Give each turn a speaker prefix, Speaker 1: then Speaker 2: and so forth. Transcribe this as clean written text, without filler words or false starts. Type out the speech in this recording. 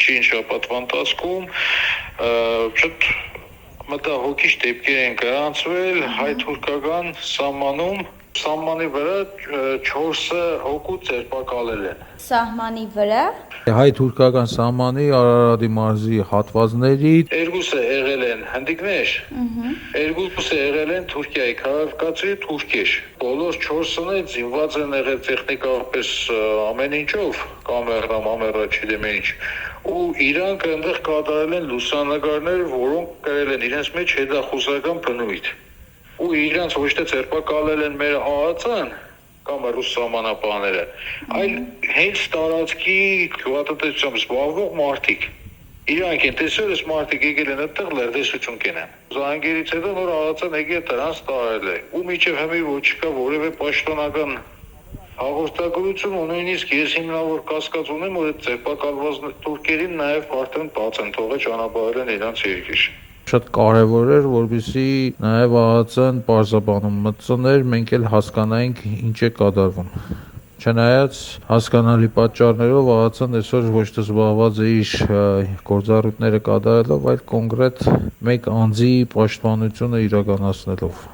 Speaker 1: վերջին շաբաթվա ընթացքում շատ մտահոգիչ դեպքեր են գրանցվել հայ-թուրքական սահմանի վրա 4 հոգու ձերբակալել են։
Speaker 2: Սահմանի վրա
Speaker 3: հայ-թուրքական սահմանի Արարատի մարզի հատվածների
Speaker 1: 2-ը եղել են հնդիկներ, 2-ը եղել են Թուրքիայի քաղաքացի թուրքեր։ Բոլոր 4-ն էլ զինված են եղել տեխնիկապես ամեն ինչով, կամերա, չգիտեմ ինչ։ Ու իրանք այնտեղ կատարել են լուսանկարներ, որոնք կրել են իրենց մեջ հետախուզական բնույթ։ Ու իրանք ոչ թե ձերբակալել են մեր ԱԱԾ-ն կամ ռուս սահմանապահները, այլ հենց տարածքի գյուղատնտեսությամբ զբաղվող մարդիկ։ Իրանք են տեսել, այս մարդիկ եկել են այդտեղ լրտեսություն կենան։ Զանգերից հետո նոր ԱԱԾ-ն եկել դրանց տարել է։ Ու մինչև հիմա ոչ չկա որևէ պաշտոնական հաղորդագրություն, ու նույնիսկ ես հիմնավոր կասկած ունեմ, որ այդ ձերբակալված թուրքերին նաև արդեն բաց են թողել ճանապարհել են իրանց երկիր։
Speaker 3: Շատ կարևոր էր, որպեսզի նաև ԱԱԾ-ն պարզաբանում մտցներ, մենք էլ հասկանայինք ինչ է կատարվում։ Չնայած հասկանալի պատճառներով ԱԱԾ-ն այսօր ոչ թե զբաղված է իր գործառույթները կատարելով, այլ կոնկրետ մեկ անձի պաշտպանությունը իրականացնելով։